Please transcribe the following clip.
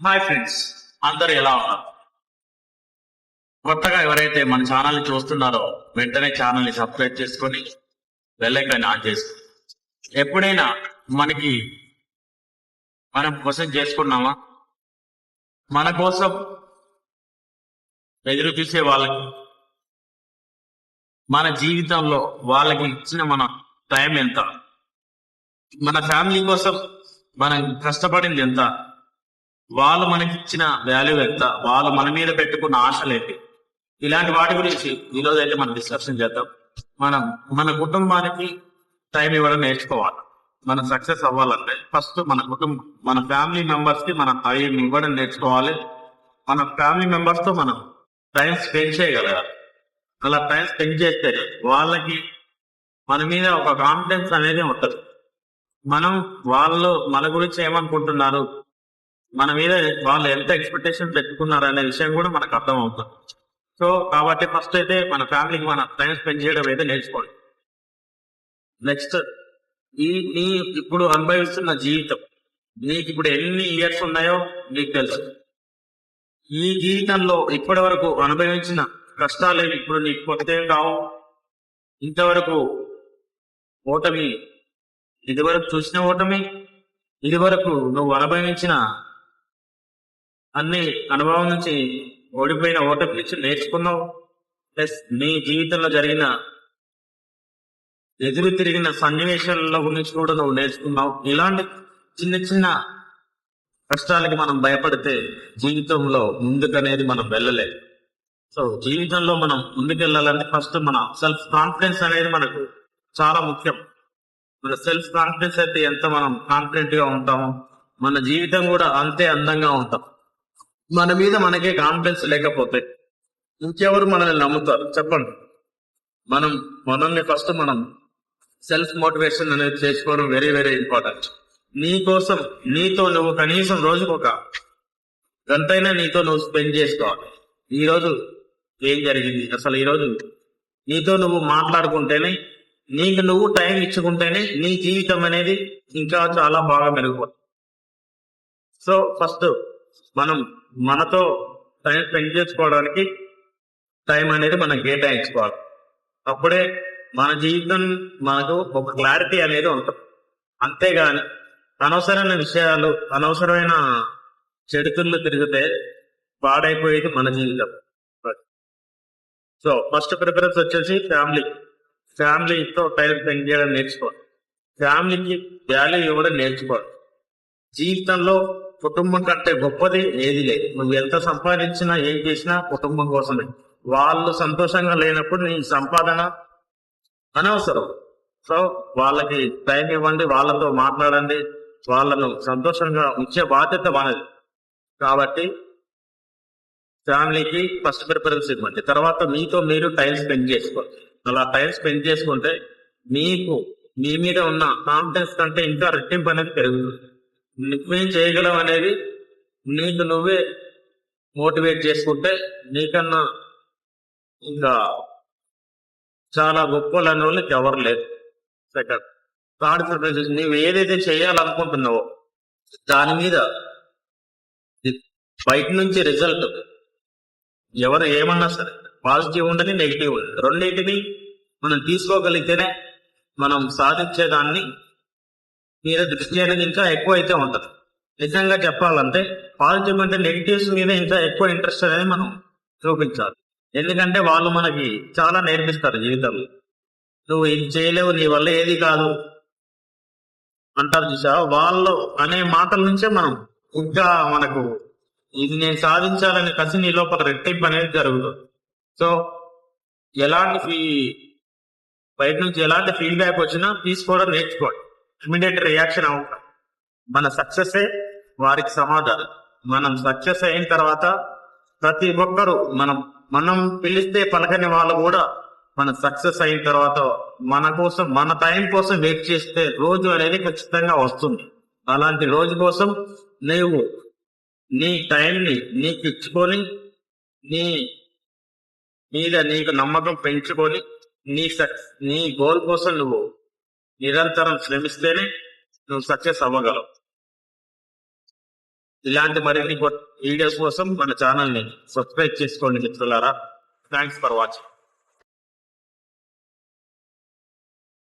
Hi friends, అందరు ఎలా ఉన్నారు? కొత్తగా ఎవరైతే మన ఛానల్ ని చూస్తున్నారో వెంటనే ఛానల్ ని సబ్స్క్రైబ్ చేసుకొని బెల్ ఐకాన్ ఆన్ చేసుకోండి. ఎప్పుడైనా మనకి మనం కోసం చేసుకున్నామా? మన కోసం ఎదురు చూసే వాళ్ళకి మన జీవితంలో వాళ్ళకి ఇచ్చిన మన టైం ఎంత? మన ఫ్యామిలీ కోసం మనం కష్టపడింది ఎంత? వాళ్ళు మనకిచ్చిన వాల్యూ ఎంత? వాళ్ళు మన మీద పెట్టుకున్న ఆశలేంటి? ఇలాంటి వాటి గురించి ఈరోజు అయితే మనం డిస్కషన్ చేద్దాం. మనం మన కుటుంబానికి టైం ఇవ్వడం నేర్చుకోవాలి. మనం సక్సెస్ అవ్వాలంటే ఫస్ట్ మన ఫ్యామిలీ మెంబర్స్ కి మనం టైం ఇవ్వడం నేర్చుకోవాలి. మన ఫ్యామిలీ మెంబర్స్ తో మనం టైం స్పెండ్ చేయగలగాలి. అలా టైం స్పెండ్ చేస్తే వాళ్ళకి మన మీద ఒక కాన్ఫిడెన్స్ అనేది ఉంటుంది. వాళ్ళు మన గురించి ఏమనుకుంటున్నారు, మన మీద వాళ్ళు ఎంత ఎక్స్పెక్టేషన్ పెట్టుకున్నారు అనే విషయం కూడా మనకు అర్థం అవుతుంది. సో కాబట్టి ఫస్ట్ అయితే మన ఫ్యామిలీకి మన టైం స్పెండ్ చేయడం అయితే నేర్చుకోండి. నెక్స్ట్, నీ ఇప్పుడు అనుభవిస్తున్న జీవితం, నీకు ఇప్పుడు ఎన్ని ఇయర్స్ ఉన్నాయో నీకు తెలుసు. ఈ జీవితంలో ఇప్పటి వరకు అనుభవించిన కష్టాలు ఇప్పుడు నీకు కొత్త కావు. ఇంతవరకు ఓటమి, ఇదివరకు చూసిన ఓటమి, ఇదివరకు నువ్వు అనుభవించిన అన్ని అనుభవం నుంచి ఓడిపోయిన ఓటమి నుంచి నేర్చుకున్నావు. ప్లస్ నీ జీవితంలో జరిగిన ఎదురు తిరిగిన సన్నివేశాల గురించి కూడా నువ్వు నేర్చుకున్నావు. ఇలాంటి చిన్న చిన్న కష్టాలకి మనం భయపడితే జీవితంలో ముందుకనేది మనం వెళ్ళలేదు. సో జీవితంలో మనం ముందుకెళ్ళాలంటే ఫస్ట్ మన సెల్ఫ్ కాన్ఫిడెన్స్ అనేది మనకు చాలా ముఖ్యం. మన సెల్ఫ్ కాన్ఫిడెన్స్ అయితే ఎంత మనం కాన్ఫిడెంట్ గా ఉంటామో మన జీవితం కూడా అంతే అందంగా ఉంటాం. మన మీద మనకే కాన్ఫిడెన్స్ లేకపోతే ఇంకెవరు మనల్ని నమ్ముతారు చెప్పండి? మనల్ని ఫస్ట్ మనం సెల్ఫ్ మోటివేషన్ అనేది చేసుకోవడం వెరీ వెరీ ఇంపార్టెంట్. నీతో నువ్వు కనీసం రోజుకు ఒక గంటైనా నీతో నువ్వు స్పెండ్ చేసుకోవాలి. ఈరోజు ఏం జరిగింది, అసలు ఈరోజు నీతో నువ్వు మాట్లాడుకుంటేనే, నీకు నువ్వు టైం ఇచ్చుకుంటేనే నీ జీవితం అనేది ఇంకా చాలా బాగా మెరుగుపడుతుంది. సో ఫస్ట్ మనం మనతో టైం స్పెండ్ చేసుకోవడానికి టైం అనేది మనం కేటాయించుకోవాలి. అప్పుడే మన జీవితం మనకు ఒక క్లారిటీ అనేది ఉంటుంది. అంతేగాని అనవసరమైన విషయాలు, అనవసరమైన చెడుతుళ్ళు తిరిగితే పాడైపోయేది మన జీవితం. సో ఫస్ట్ ప్రిఫరెన్స్ వచ్చేసి ఫ్యామిలీతో టైం స్పెండ్ చేయడం నేర్చుకోవాలి. ఫ్యామిలీకి వాల్యూ ఇవ్వడం నేర్చుకోవాలి. జీవితంలో కుటుంబం కంటే గొప్పది ఏది లేదు. నువ్వు ఎంత సంపాదించినా ఏం చేసినా కుటుంబం కోసమే. వాళ్ళు సంతోషంగా లేనప్పుడు నీ సంపాదన అనవసరం. సో వాళ్ళకి టైం ఇవ్వండి, వాళ్ళతో మాట్లాడండి, వాళ్ళను సంతోషంగా ఉంచే బాధ్యత మనది. కాబట్టి ఫ్యామిలీకి ఫస్ట్ ప్రిఫరెన్స్ ఇవ్వండి. తర్వాత మీతో మీరు టైం స్పెండ్ చేసుకోండి. అలా టైం స్పెండ్ చేసుకుంటే మీకు మీ మీద ఉన్న కాన్ఫిడెన్స్ కంటే ఇంకా రెట్టింపు అనేది పెరుగుతుంది. నువ్వేం చేయగలవు అనేది నీకు నువ్వే మోటివేట్ చేసుకుంటే నీకన్నా ఇంకా చాలా గొప్పలు అనే వాళ్ళకి ఎవరు లేదు. సెకండ్, థర్డ్ ప్రిఫరెన్స్, నువ్వు ఏదైతే చేయాలనుకుంటున్నావో దాని మీద బయట నుంచి రిజల్ట్ ఎవరు ఏమన్నా సరే, పాజిటివ్ ఉండని నెగిటివ్ ఉండదు, రెండింటిని మనం తీసుకోగలిగితేనే మనం సాధించేదాన్ని మీద దృష్టి అనేది ఇంకా ఎక్కువ అయితే ఉంటుంది. నిజంగా చెప్పాలంటే పాజిటివ్ అంటే నెగిటివ్స్ మీద ఇంకా ఎక్కువ ఇంట్రెస్ట్ అనేది మనం చూపించాలి. ఎందుకంటే వాళ్ళు మనకి చాలా నేర్పిస్తారు జీవితంలో. నువ్వు ఇది చేయలేవు, నీ వల్ల ఏది కాదు అంటారు చూసా, వాళ్ళు అనే మాటల నుంచే మనం ఇంకా మనకు ఇది నేను సాధించాలనే కసి నీ లోపల రెట్టింపు అనేది జరుగుతుంది. సో బయట నుంచి ఎలాంటి ఫీడ్బ్యాక్ వచ్చినా తీసుకోవడం నేర్చుకోండి. ఇమీడియట్ రియాక్షన్ అవ్వడం. మన సక్సెస్ వారికి సమాధానం. మనం సక్సెస్ అయిన తర్వాత ప్రతి ఒక్కరు మనం పిలిస్తే పలకని వాళ్ళు కూడా మన సక్సెస్ అయిన తర్వాత మన కోసం, మన టైం కోసం వెయిట్ చేస్తే రోజు అనేది ఖచ్చితంగా వస్తుంది. అలాంటి రోజు కోసం నువ్వు నీ టైంని నీకు ఇచ్చుకొని, నీ మీద నీకు నమ్మకం పెంచుకొని, నీ గోల్ కోసం నువ్వు నిరంతరం శ్రమిస్తేనే నువ్వు సక్సెస్ అవ్వగలవు. ఇలాంటి మరిన్ని వీడియోస్ కోసం మన ఛానల్ ని సబ్స్క్రైబ్ చేసుకోండి మిత్రులారా. Thanks for watching.